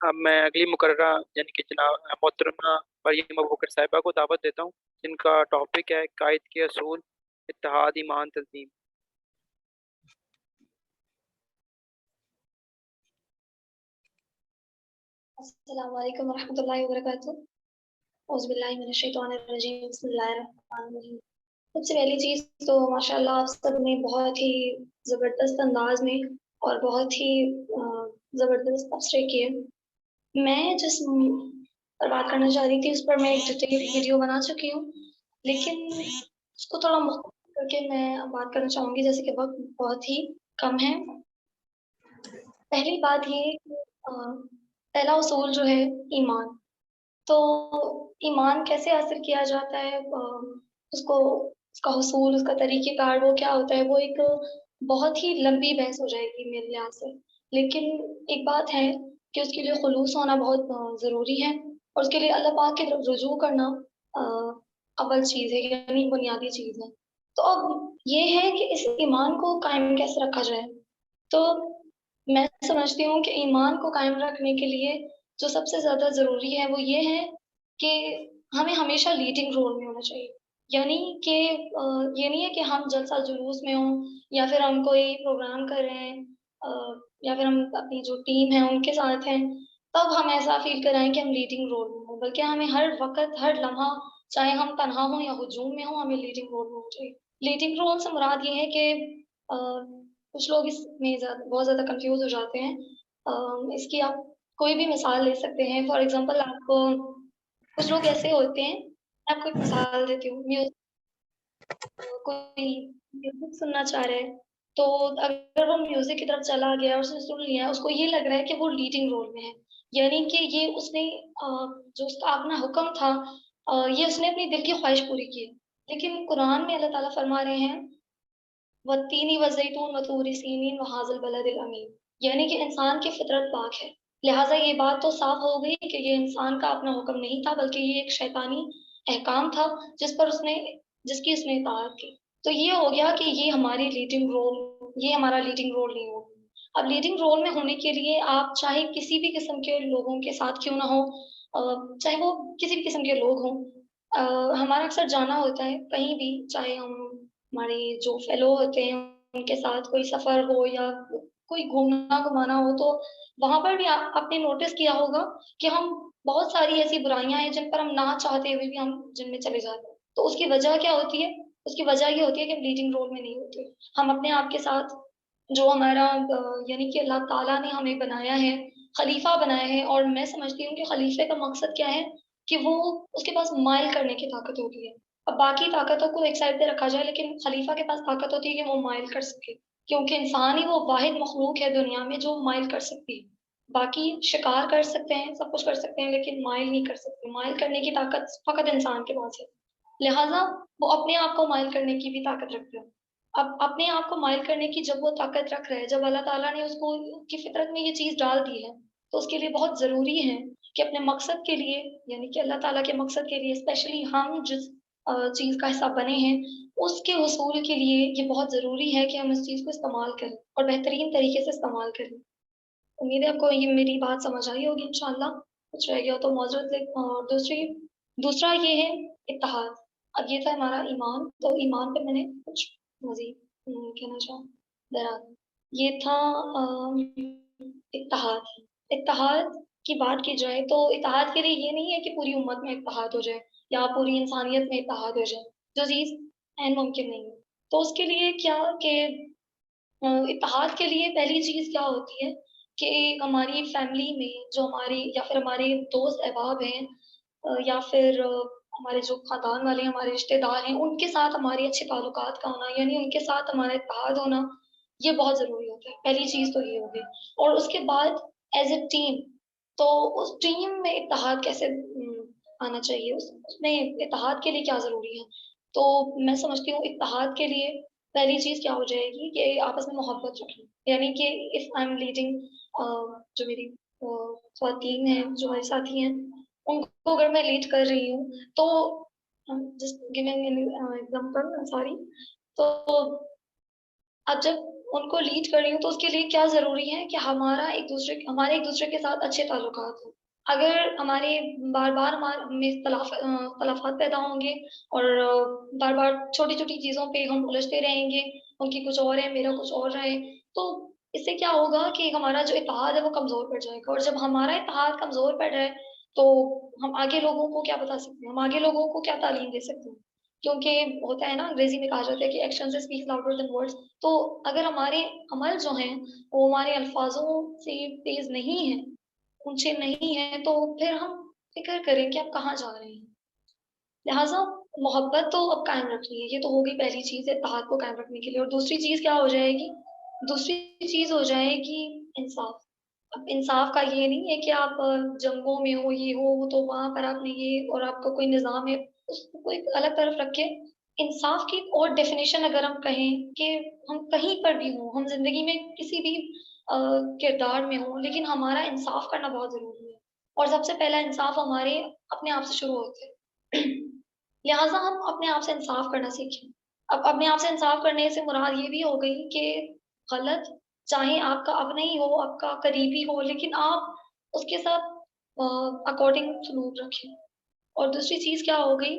अब मैं अगली मुकर्ररा यानी कि जनाब मोहतरमा मरियम अबू बकर साहिबा को दावत देता हूँ, जिनका टॉपिक है कायद के असूल, इत्तेहाद, ईमान, तंजीम। अस्सलाम वालेकुम रहमतुल्लाहि व बरकातुहू। औज़ु बिल्लाहि मिनश शैतानिर रजीम। बिस्मिल्लाहिर रहमानिर रहीम। सबसे पहली चीज़ तो माशाल्लाह आप सब ने बहुत ही ज़बरदस्त अंदाज में और बहुत ही ज़बरदस्त तबसरे किए। मैं जिस पर बात करना चाह रही थी उस पर मैं एक डिटेल वीडियो बना चुकी हूँ, लेकिन उसको थोड़ा मुख्तसर करके मैं बात करना चाहूँगी, जैसे कि वक्त बहुत ही कम है। पहली बात ये कि पहला उसूल जो है ईमान। तो ईमान कैसे हासिल किया जाता है, उसको उसका हुसूल, उसका तरीक़ेकार वो क्या होता है, वो एक बहुत ही लंबी बहस हो जाएगी मेरे लिहाज़ से। लेकिन एक बात है कि उसके लिए खुलूस होना बहुत ज़रूरी है और उसके लिए अल्लाह पाक की तरफ रुजू करना अ, अव्वल चीज़ है, यानी बुनियादी चीज़ है। तो अब ये है कि इस ईमान को कायम कैसे रखा जाए? तो मैं समझती हूँ कि ईमान को कायम रखने के लिए जो सबसे ज़्यादा ज़रूरी है वो ये है कि हमें हमेशा लीडिंग रोल में होना चाहिए। यानी कि ये नहीं है कि हम जलसा-जुलूस में हों या फिर हम कोई प्रोग्राम कर रहे हैं या फिर हम अपनी जो टीम है उनके साथ हैं, तब हम ऐसा फ़ील कराएँ कि हम लीडिंग रोल में हों। बल्कि हमें हर वक़्त, हर लम्हा, चाहे हम तन्हा हों या हुजूम में हों, हमें लीडिंग रोल में होना चाहिए। लीडिंग रोल से मुराद ये है कि अ, कुछ लोग इसमें बहुत ज़्यादा कन्फ्यूज़ हो जाते हैं। इसकी आप कोई भी मिसाल ले सकते हैं। फॉर एग्ज़ाम्पल आप कुछ लोग ऐसे होते हैं, मैं आपको एक मिसाल देती हूँ। कोई म्यूज़िक सुनना चाह रहा है, तो अगर वो म्यूज़िक की तरफ चला गया, उसने सुन लिया, उसको ये लग रहा है कि वो लीडिंग रोल में है। यानी कि ये उसने जो उसका अपना हुक्म था ये उसने अपनी दिल की ख़्वाहिश पूरी की है। लेकिन कुरान में अल्लाह ताला फरमा रहे हैं वत्तीनी वज़ैतून वतूर सीनीन वहाज़ल बलदिल अमीन, यानी कि इंसान की फ़ितरत पाक है। लिहाज़ा ये बात तो साफ़ हो गई कि ये इंसान का अपना हुक्म नहीं था, बल्कि ये एक शैतानी अहकाम था जिसकी उसने इताअत की। तो ये हो गया कि ये हमारा लीडिंग रोल नहीं हो। अब लीडिंग रोल में होने के लिए आप चाहे किसी भी किस्म के लोगों के साथ क्यों ना हो, चाहे वो किसी भी किस्म के लोग हों, हमारा अक्सर जाना होता है कहीं भी, चाहे हम हमारे जो फेलो होते हैं उनके साथ कोई सफ़र हो या कोई घूमना-घुमाना हो, तो वहाँ पर भी आपने नोटिस किया होगा कि हम बहुत सारी ऐसी बुराइयाँ हैं जिन पर हम ना चाहते हुए भी हम जिनमें चले जाते हैं। तो उसकी वजह क्या होती है? उसकी वजह ये होती है कि हम लीडिंग रोल में नहीं होते। हम अपने आप के साथ जो हमारा यानी कि अल्लाह ताला ने हमें बनाया है, खलीफ़ा बनाया है, और मैं समझती हूँ कि खलीफ़े का मकसद क्या है कि वो उसके पास माइल करने की ताकत होती है। अब बाकी ताकतों को एक साइड पे रखा जाए, लेकिन खलीफ़ा के पास ताकत होती है कि वो माइल कर सके, क्योंकि इंसान ही वो वाहिद मख़लूक है दुनिया में जो माइल कर सकती है। बाकी शिकार कर सकते हैं, सब कुछ कर सकते हैं, लेकिन माइल नहीं कर सकते। माइल करने की ताकत फ़क़त इंसान के पास है। लिहाज़ा वो अपने आप को माइल करने की भी ताकत रखते हैं। अब अपने आप को माइल करने की जब वो ताकत रख रहा है, जब अल्लाह ताला ने उसको उसकी फ़ितरत में ये चीज़ डाल दी है, तो उसके लिए बहुत ज़रूरी है कि अपने मकसद के लिए, यानी कि अल्लाह ताला के मकसद के लिए, स्पेशली हम जिस चीज़ का हिस्सा बने हैं, उसके हुसूल के लिए ये बहुत ज़रूरी है कि हम इस चीज़ को इस्तेमाल करें और बेहतरीन तरीके से इस्तेमाल करें। उम्मीद है आपको ये मेरी बात समझ आई होगी इंशाअल्लाह। कुछ रह गया हो तो माज़रत दूसरा ये है इत्तेहाद। अब ये था हमारा ईमान, तो ईमान पे मैंने कुछ मज़ीद कहना चाहा। बहरहाल ये था इत्तेहाद। इत्तेहाद की बात की जाए तो इत्तेहाद के लिए ये नहीं है कि पूरी उम्मत में इत्तेहाद हो जाए या पूरी इंसानियत में इत्तेहाद हो जाए, जो चीज़ ऐन मुमकिन नहीं है। तो उसके लिए क्या कि इत्तेहाद के लिए पहली चीज़ क्या होती है कि हमारी फैमिली में जो हमारी या फिर हमारे दोस्त अहबाब हैं या फिर हमारे जो ख़ानदान वाले हमारे रिश्तेदार हैं, उनके साथ हमारे अच्छे ताल्लुकात का होना, यानी उनके साथ हमारा इत्तेहाद होना, ये बहुत ज़रूरी होता है। पहली चीज़ तो ये हो गई और उसके बाद एज़ अ टीम, तो उस टीम में इत्तेहाद कैसे आना चाहिए, उसमें इत्तेहाद के लिए क्या ज़रूरी है? तो मैं समझती हूँ इत्तेहाद के लिए पहली चीज़ क्या हो जाएगी कि आपस में मोहब्बत रखना। यानी कि इफ आई एम लीडिंग जो मेरी ख़वातीन हैं, जो हमारे साथी हैं, उनको अगर मैं लीड कर रही हूँ, तो just giving an example, sorry. तो अब जब ان کو لیڈ کر رہی ہوں تو اس کے لیے کیا ضروری ہے کہ ہمارے ایک دوسرے کے ساتھ اچھے تعلقات ہوں. اگر ہمارے بار بار ہمیں اختلافات پیدا ہوں گے اور بار بار چھوٹی چھوٹی چیزوں پہ ہم الجھتے رہیں گے، ان کی کچھ اور ہے میرا کچھ اور ہے، تو اس سے کیا ہوگا کہ ہمارا جو اتحاد ہے وہ کمزور پڑ جائے گا. اور جب ہمارا اتحاد کمزور پڑ رہا ہے تو ہم آگے لوگوں کو کیا بتا سکتے ہیں، ہم آگے لوگوں کو کیا تعلیم دے سکتے ہیں. کیونکہ ہوتا ہے نا، انگریزی میں کہا جاتا ہے کہ ایکشن سے اسپیک لاؤڈر دین ورڈز. تو اگر ہمارے عمل جو ہیں وہ ہمارے الفاظوں سے تیز نہیں ہیں، اونچے نہیں ہیں، تو پھر ہم فکر کریں کہ اب کہاں جا رہے ہیں. لہٰذا محبت تو اب قائم رکھنی ہے. یہ تو ہوگی پہلی چیز اتحاد کو قائم رکھنے کے لیے. اور دوسری چیز کیا ہو جائے گی؟ دوسری چیز ہو جائے گی انصاف. اب انصاف کا یہ نہیں ہے کہ آپ جنگوں میں ہو، یہ ہو تو وہاں پر آپ نے یہ، اور آپ کا کوئی نظام ہے اس کو ایک الگ طرف رکھ کے انصاف کی اور ڈیفینیشن اگر ہم کہیں کہ ہم کہیں پر بھی ہوں، ہم زندگی میں کسی بھی کردار میں ہوں، لیکن ہمارا انصاف کرنا بہت ضروری ہے. اور سب سے پہلا انصاف ہمارے اپنے آپ سے شروع ہوتے ہیں. لہٰذا ہم اپنے آپ سے انصاف کرنا سیکھیں. اب اپنے آپ سے انصاف کرنے سے مراد یہ بھی ہو گئی کہ غلط چاہے آپ کا اپنا ہی ہو، آپ کا قریبی ہو، لیکن آپ اس کے ساتھ اکارڈنگ سلوک رکھیں. اور دوسری چیز کیا ہو گئی